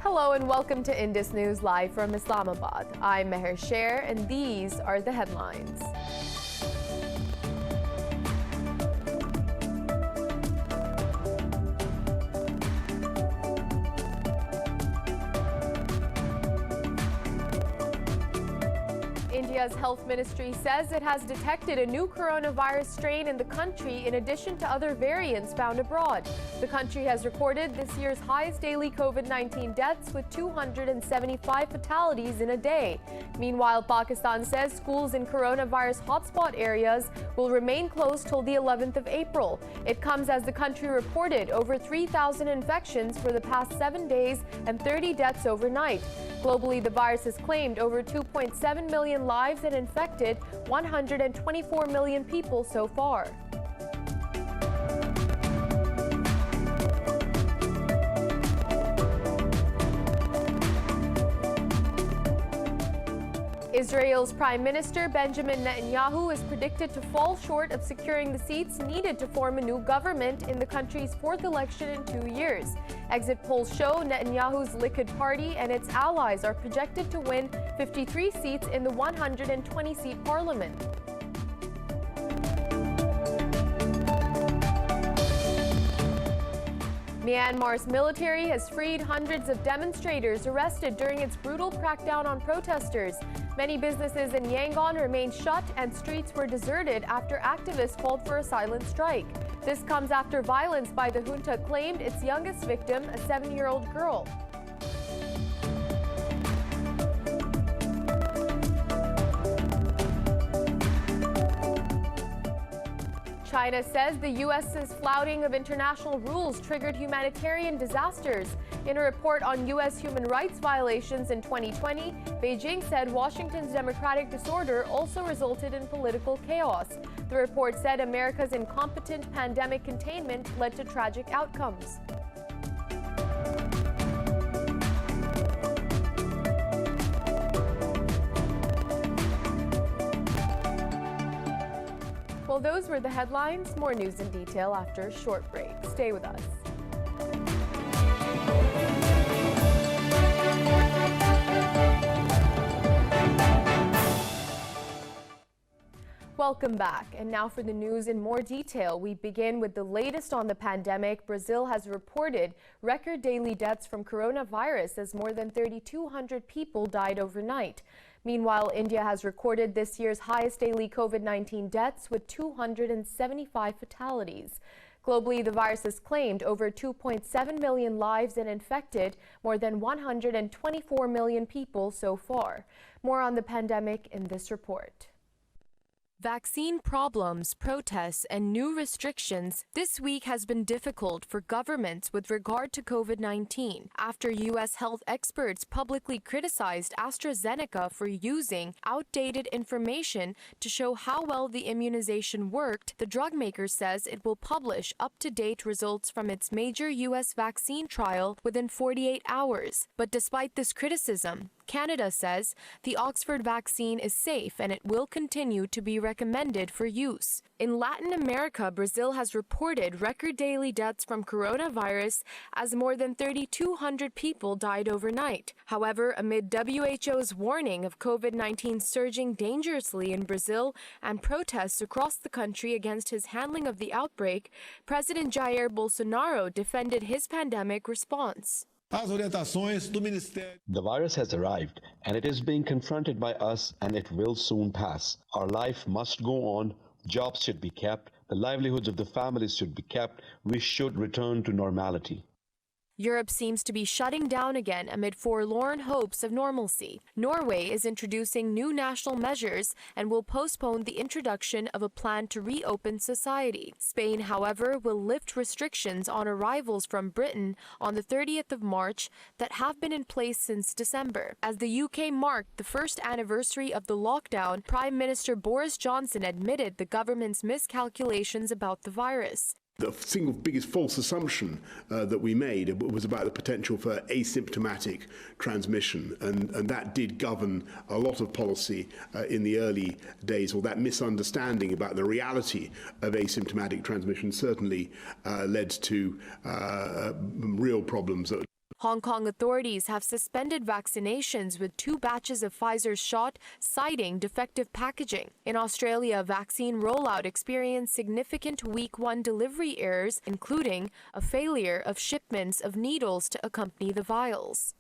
Hello and welcome to Indus News Live from Islamabad. I'm Meher Sher and these are the headlines. India's health ministry says it has detected a new coronavirus strain in the country in addition to other variants found abroad. The country has recorded this year's highest daily COVID-19 deaths with 275 fatalities in a day. Meanwhile, Pakistan says schools in coronavirus hotspot areas will remain closed till the 11th of April. It comes as the country reported over 3,000 infections for the past 7 days and 30 deaths overnight. Globally, the virus has claimed over 2.7 million lives and infected 124 million people so far. Israel's Prime Minister Benjamin Netanyahu is predicted to fall short of securing the seats needed to form a new government in the country's fourth election in 2 years. Exit polls show Netanyahu's Likud party and its allies are projected to win 53 seats in the 120-seat parliament. Myanmar's military has freed hundreds of demonstrators arrested during its brutal crackdown on protesters. Many businesses in Yangon remained shut and streets were deserted after activists called for a silent strike. This comes after violence by the junta claimed its youngest victim, a 7-year-old girl. China says the U.S.'s flouting of international rules triggered humanitarian disasters. In a report on U.S. human rights violations in 2020, Beijing said Washington's democratic disorder also resulted in political chaos. The report said America's incompetent pandemic containment led to tragic outcomes. Well, those were the headlines. More news in detail after a short break. Stay with us. Welcome back. And now for the news in more detail. We begin with the latest on the pandemic. Brazil has reported record daily deaths from coronavirus as more than 3,200 people died overnight. Meanwhile, India has recorded this year's highest daily COVID-19 deaths with 275 fatalities. Globally, the virus has claimed over 2.7 million lives and infected more than 124 million people so far. More on the pandemic in this report. Vaccine problems, protests, and new restrictions this week has been difficult for governments with regard to COVID-19 after U.S. health experts publicly criticized AstraZeneca for using outdated information to show how well the immunization worked. The drug maker says it will publish up-to-date results from its major U.S. vaccine trial within 48 hours. But despite this criticism, Canada says the Oxford vaccine is safe and it will continue to be recommended for use. In Latin America, Brazil has reported record daily deaths from coronavirus as more than 3,200 people died overnight. However, amid WHO's warning of COVID-19 surging dangerously in Brazil and protests across the country against his handling of the outbreak, President Jair Bolsonaro defended his pandemic response. The virus has arrived and it is being confronted by us, and it will soon pass. Our life must go on. Jobs should be kept. The livelihoods of the families should be kept. We should return to normality. Europe seems to be shutting down again amid forlorn hopes of normalcy. Norway is introducing new national measures and will postpone the introduction of a plan to reopen society. Spain, however, will lift restrictions on arrivals from Britain on the 30th of March that have been in place since December. As the UK marked the first anniversary of the lockdown, Prime Minister Boris Johnson admitted the government's miscalculations about the virus. The single biggest false assumption that we made was about the potential for asymptomatic transmission, and that did govern a lot of policy in the early days, or that misunderstanding about the reality of asymptomatic transmission certainly led to real problems Hong Kong authorities have suspended vaccinations with 2 batches of Pfizer's shot, citing defective packaging. In Australia, vaccine rollout experienced significant week 1 delivery errors, including a failure of shipments of needles to accompany the vials.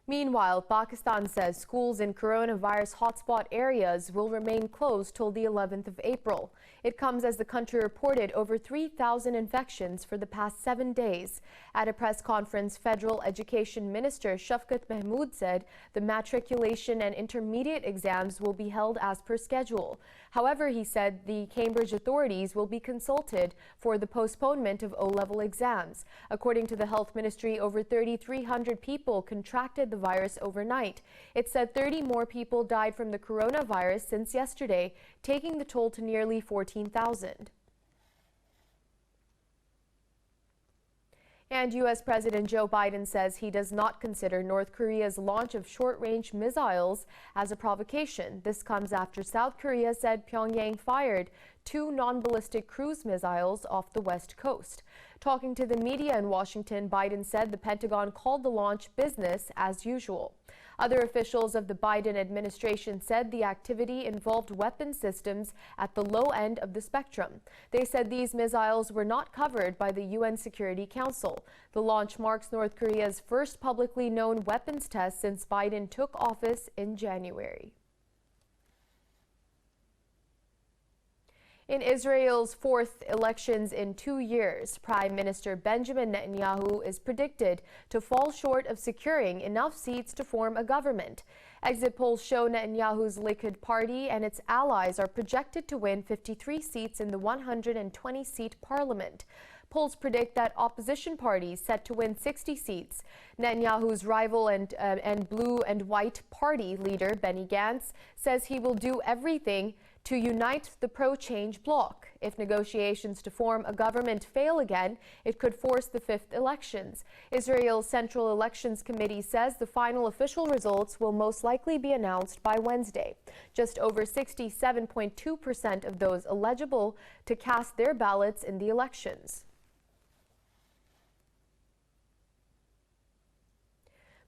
Meanwhile, Pakistan says schools in coronavirus hotspot areas will remain closed till the 11th of April. It comes as the country reported over 3,000 infections for the past 7 days. At a press conference, Federal Education Minister Shafqat Mahmood said the matriculation and intermediate exams will be held as per schedule. However, he said the Cambridge authorities will be consulted for the postponement of O-level exams. According to the Health Ministry, over 3,300 people contracted the virus overnight. It said 30 more people died from the coronavirus since yesterday, taking the toll to nearly 14,000. And U.S. President Joe Biden says he does not consider North Korea's launch of short-range missiles as a provocation. This comes after South Korea said Pyongyang fired 2 non-ballistic cruise missiles off the West Coast. Talking to the media in Washington, Biden said the Pentagon called the launch business as usual. Other officials of the Biden administration said the activity involved weapon systems at the low end of the spectrum. They said these missiles were not covered by the UN Security Council. The launch marks North Korea's first publicly known weapons test since Biden took office in January. In Israel's 4th elections in 2 years, Prime Minister Benjamin Netanyahu is predicted to fall short of securing enough seats to form a government. Exit polls show Netanyahu's Likud party and its allies are projected to win 53 seats in the 120-seat parliament. Polls predict that opposition parties set to win 60 seats. Netanyahu's rival and blue and white party leader Benny Gantz says he will do everything to unite the pro-change bloc. If negotiations to form a government fail again, it could force the 5th elections. Israel's Central Elections Committee says the final official results will most likely be announced by Wednesday. Just over 67.2% of those eligible to cast their ballots in the elections.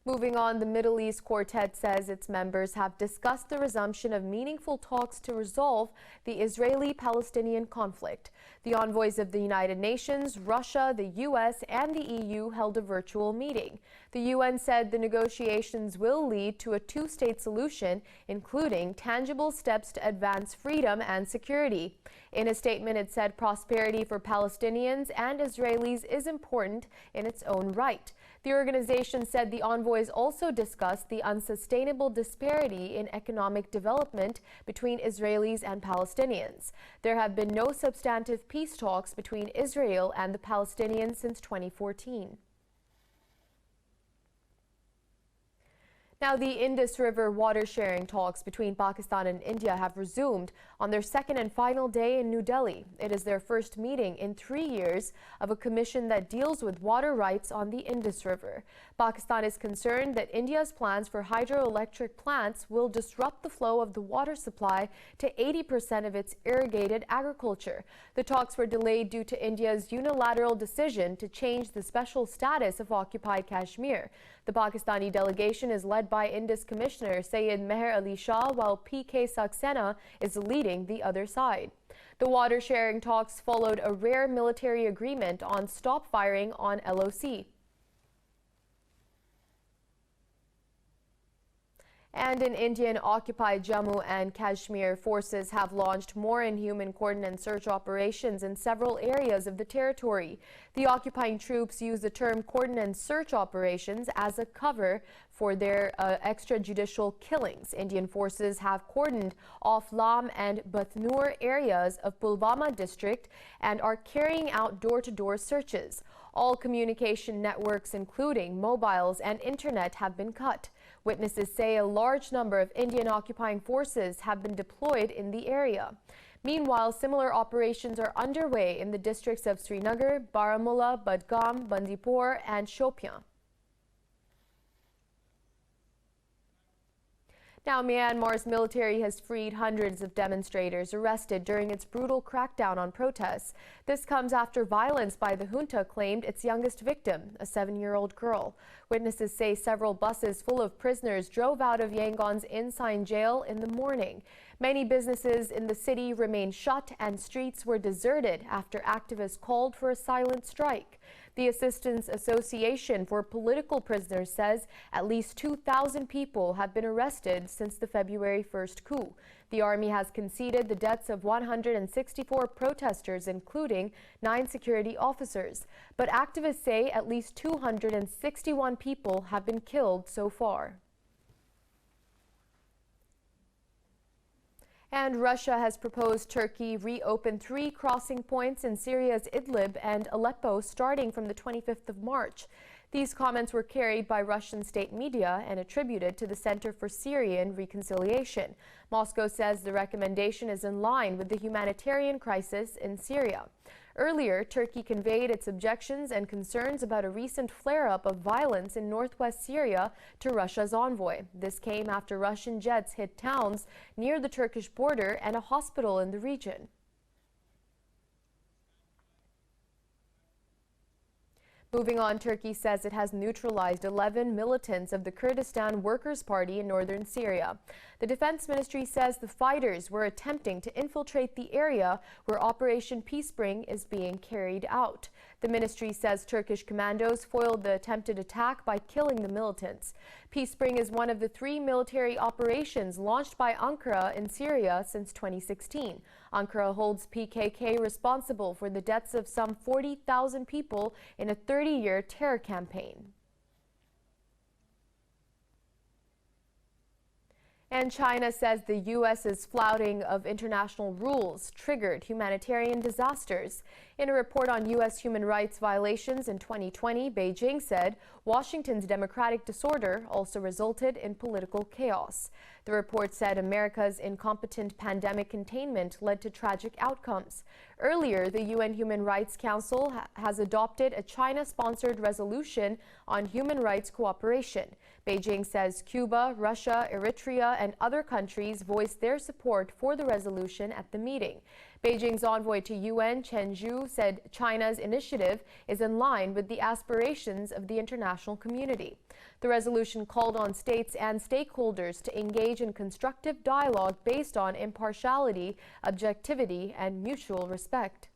Moving on, the Middle East Quartet says its members have discussed the resumption of meaningful talks to resolve the Israeli-Palestinian conflict. The envoys of the United Nations, Russia, the U.S., and the EU held a virtual meeting. The UN said the negotiations will lead to a 2-state solution, including tangible steps to advance freedom and security. In a statement, it said prosperity for Palestinians and Israelis is important in its own right. The organization said the envoys also discussed the unsustainable disparity in economic development between Israelis and Palestinians. There have been no substantive peace talks between Israel and the Palestinians since 2014. Now, the Indus River water sharing talks between Pakistan and India have resumed on their 2nd and final day in New Delhi. It is their first meeting in 3 years of a commission that deals with water rights on the Indus River. Pakistan is concerned that India's plans for hydroelectric plants will disrupt the flow of the water supply to 80% of its irrigated agriculture. The talks were delayed due to India's unilateral decision to change the special status of occupied Kashmir. The Pakistani delegation is led by Indus Commissioner Syed Meher Ali Shah, while P.K. Saxena is leading the other side. The water-sharing talks followed a rare military agreement on stop firing on LOC. And in Indian-occupied Jammu and Kashmir, forces have launched more inhuman cordon and search operations in several areas of the territory. The occupying troops use the term cordon and search operations as a cover for their extrajudicial killings. Indian forces have cordoned off Lam and Bathnur areas of Pulwama district and are carrying out door-to-door searches. All communication networks, including mobiles and internet, have been cut. Witnesses say a large number of Indian occupying forces have been deployed in the area. Meanwhile, similar operations are underway in the districts of Srinagar, Baramulla, Budgam, Bandipur, and Shopian. Now, Myanmar's military has freed hundreds of demonstrators arrested during its brutal crackdown on protests. This comes after violence by the junta claimed its youngest victim, a 7-year-old girl. Witnesses say several buses full of prisoners drove out of Yangon's Insign jail in the morning. Many businesses in the city remained shut and streets were deserted after activists called for a silent strike. The Assistance Association for Political Prisoners says at least 2,000 people have been arrested since the February 1st coup. The army has conceded the deaths of 164 protesters, including 9 security officers. But activists say at least 261 people have been killed so far. And Russia has proposed Turkey reopen 3 crossing points in Syria's Idlib and Aleppo starting from the 25th of March. These comments were carried by Russian state media and attributed to the Center for Syrian Reconciliation. Moscow says the recommendation is in line with the humanitarian crisis in Syria. Earlier, Turkey conveyed its objections and concerns about a recent flare-up of violence in northwest Syria to Russia's envoy. This came after Russian jets hit towns near the Turkish border and a hospital in the region. Moving on, Turkey says it has neutralized 11 militants of the Kurdistan Workers' Party in northern Syria. The Defense Ministry says the fighters were attempting to infiltrate the area where Operation Peace Spring is being carried out. The ministry says Turkish commandos foiled the attempted attack by killing the militants. Peace Spring is one of the 3 military operations launched by Ankara in Syria since 2016. Ankara holds PKK responsible for the deaths of some 40,000 people in a 30-year terror campaign. And China says the U.S.'s flouting of international rules triggered humanitarian disasters. In a report on U.S. human rights violations in 2020, Beijing said Washington's democratic disorder also resulted in political chaos. The report said America's incompetent pandemic containment led to tragic outcomes. Earlier, the UN Human Rights Council has adopted a China-sponsored resolution on human rights cooperation. Beijing says Cuba, Russia, Eritrea, and other countries voiced their support for the resolution at the meeting. Beijing's envoy to UN, Chen Zhu, said China's initiative is in line with the aspirations of the international community. The resolution called on states and stakeholders to engage in constructive dialogue based on impartiality, objectivity, and mutual respect.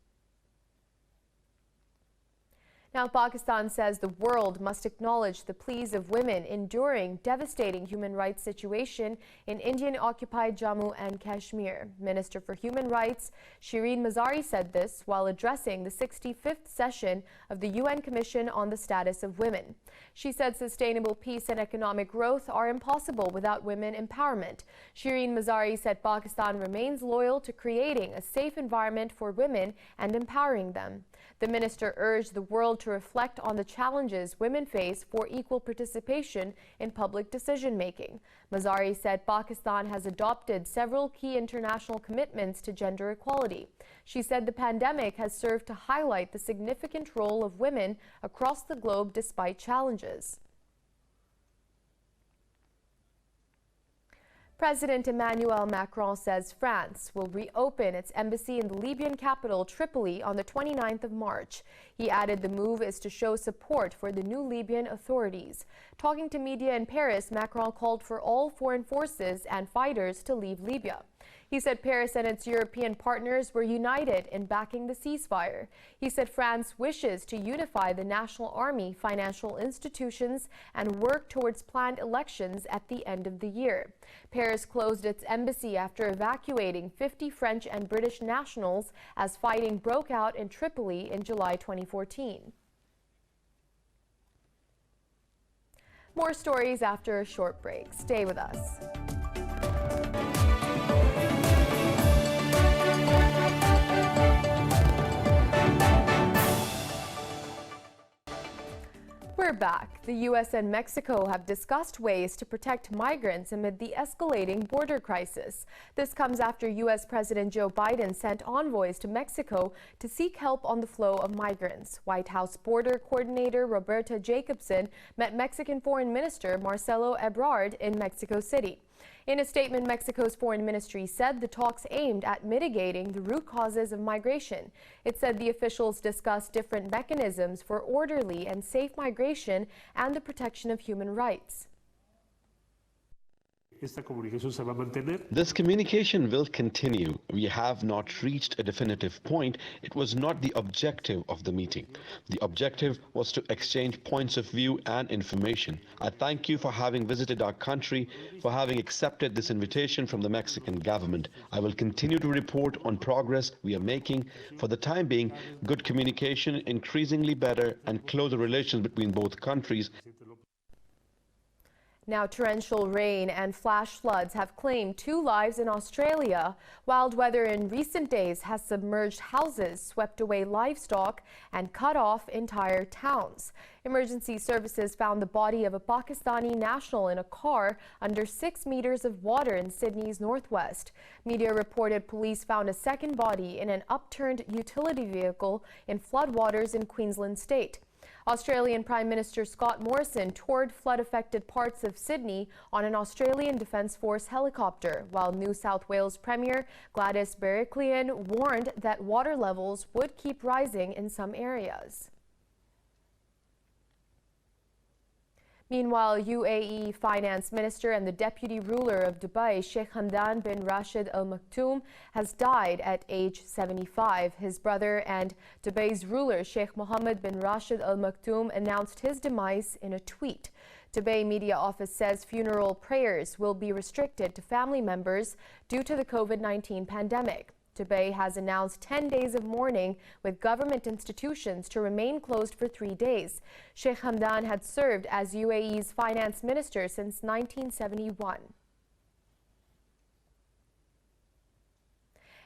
Now, Pakistan says the world must acknowledge the pleas of women enduring devastating human rights situation in Indian-occupied Jammu and Kashmir. Minister for Human Rights Shireen Mazari said this while addressing the 65th session of the UN Commission on the Status of Women. She said sustainable peace and economic growth are impossible without women empowerment. Shireen Mazari said Pakistan remains loyal to creating a safe environment for women and empowering them. The minister urged the world to reflect on the challenges women face for equal participation in public decision-making. Mazari said Pakistan has adopted several key international commitments to gender equality. She said the pandemic has served to highlight the significant role of women across the globe despite challenges. President Emmanuel Macron says France will reopen its embassy in the Libyan capital Tripoli on the 29th of March. He added the move is to show support for the new Libyan authorities. Talking to media in Paris, Macron called for all foreign forces and fighters to leave Libya. He said Paris and its European partners were united in backing the ceasefire. He said France wishes to unify the national army, financial institutions, and work towards planned elections at the end of the year. Paris closed its embassy after evacuating 50 French and British nationals as fighting broke out in Tripoli in July 2014. More stories after a short break. Stay with us. We're back. The U.S. and Mexico have discussed ways to protect migrants amid the escalating border crisis. This comes after U.S. President Joe Biden sent envoys to Mexico to seek help on the flow of migrants. White House border coordinator Roberta Jacobson met Mexican Foreign Minister Marcelo Ebrard in Mexico City. In a statement, Mexico's foreign ministry said the talks aimed at mitigating the root causes of migration. It said the officials discussed different mechanisms for orderly and safe migration and the protection of human rights. This communication will continue. We have not reached a definitive point. It was not the objective of the meeting. The objective was to exchange points of view and information. I thank you for having visited our country, for having accepted this invitation from the Mexican government. I will continue to report on progress we are making. For the time being, good communication, increasingly better and closer relations between both countries. Now, torrential rain and flash floods have claimed 2 lives in Australia. Wild weather in recent days has submerged houses, swept away livestock, and cut off entire towns. Emergency services found the body of a Pakistani national in a car under 6 meters of water in Sydney's northwest. Media reported police found a second body in an upturned utility vehicle in floodwaters in Queensland state. Australian Prime Minister Scott Morrison toured flood-affected parts of Sydney on an Australian Defence Force helicopter, while New South Wales Premier Gladys Berejiklian warned that water levels would keep rising in some areas. Meanwhile, UAE Finance Minister and the Deputy Ruler of Dubai, Sheikh Hamdan bin Rashid Al Maktoum, has died at age 75. His brother and Dubai's ruler, Sheikh Mohammed bin Rashid Al Maktoum, announced his demise in a tweet. Dubai Media Office says funeral prayers will be restricted to family members due to the COVID-19 pandemic. Dubai has announced 10 days of mourning with government institutions to remain closed for 3 days. Sheikh Hamdan had served as UAE's finance minister since 1971.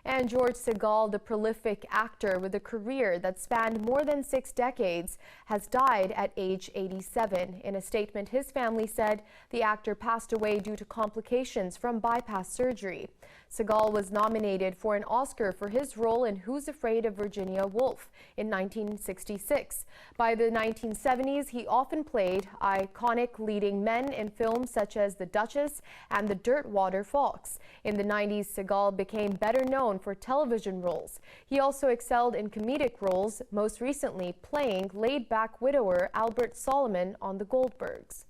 And George Segal, the prolific actor with a career that spanned more than 6 decades, has died at age 87. In a statement, his family said the actor passed away due to complications from bypass surgery. Segal was nominated for an Oscar for his role in Who's Afraid of Virginia Woolf in 1966. By the 1970s, he often played iconic leading men in films such as The Duchess and The Dirtwater Fox. In the 90s, Segal became better known for television roles. He also excelled in comedic roles, most recently playing laid-back widower Albert Solomon on The Goldbergs.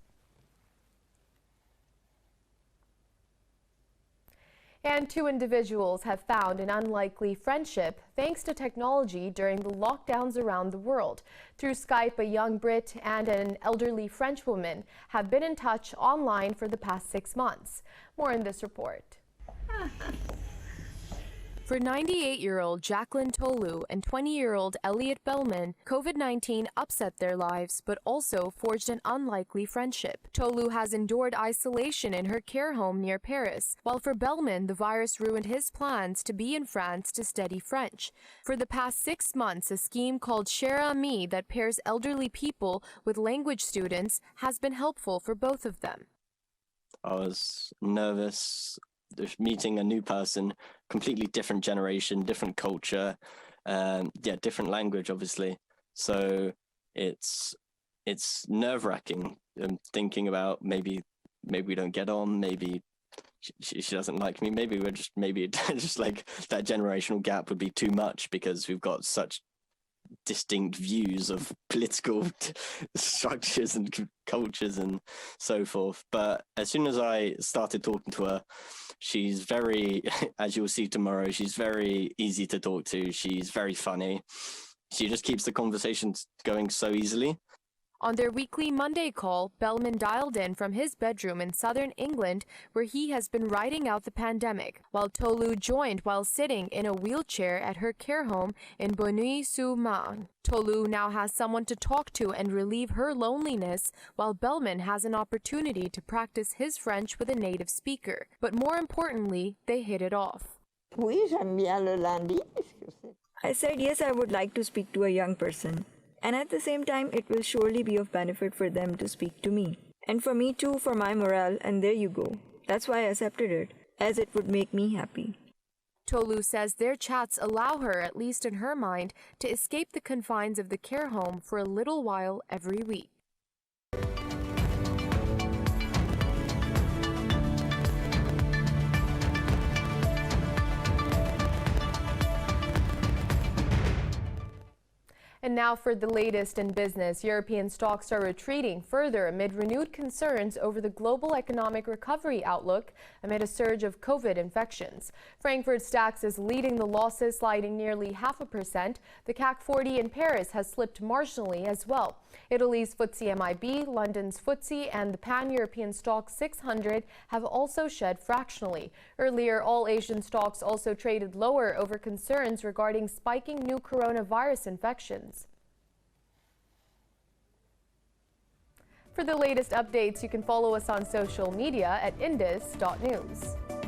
And 2 individuals have found an unlikely friendship thanks to technology during the lockdowns around the world. Through Skype, a young Brit and an elderly French woman have been in touch online for the past 6 months. More in this report. For 98-year-old Jacqueline Tolu and 20-year-old Elliot Bellman, COVID-19 upset their lives, but also forged an unlikely friendship. Tolu has endured isolation in her care home near Paris, while for Bellman, the virus ruined his plans to be in France to study French. For the past 6 months, a scheme called Cher Ami that pairs elderly people with language students has been helpful for both of them. I was nervous. Meeting a new person, completely different generation, different culture, different language, obviously. So it's nerve-wracking. Thinking about maybe we don't get on, maybe she doesn't like me, maybe just like that generational gap would be too much because we've got such distinct views of political structures and cultures and so forth. But as soon as I started talking to her, she's very, as you'll see tomorrow, she's very easy to talk to. She's very funny. She just keeps the conversations going so easily. On their weekly Monday call, Bellman dialed in from his bedroom in southern England, where he has been riding out the pandemic, while Tolu joined while sitting in a wheelchair at her care home in Bonneuil-sur-Marne. Tolu now has someone to talk to and relieve her loneliness, while Bellman has an opportunity to practice his French with a native speaker. But more importantly, they hit it off. I said yes, I would like to speak to a young person. And at the same time, it will surely be of benefit for them to speak to me. And for me too, for my morale, and there you go. That's why I accepted it, as it would make me happy. Tolu says their chats allow her, at least in her mind, to escape the confines of the care home for a little while every week. And now for the latest in business. European stocks are retreating further amid renewed concerns over the global economic recovery outlook amid a surge of COVID infections. Frankfurt DAX is leading the losses, sliding nearly 0.5%. The CAC 40 in Paris has slipped marginally as well. Italy's FTSE MIB, London's FTSE, and the Pan-European Stock 600 have also shed fractionally. Earlier, all Asian stocks also traded lower over concerns regarding spiking new coronavirus infections. For the latest updates, you can follow us on social media at indus.news.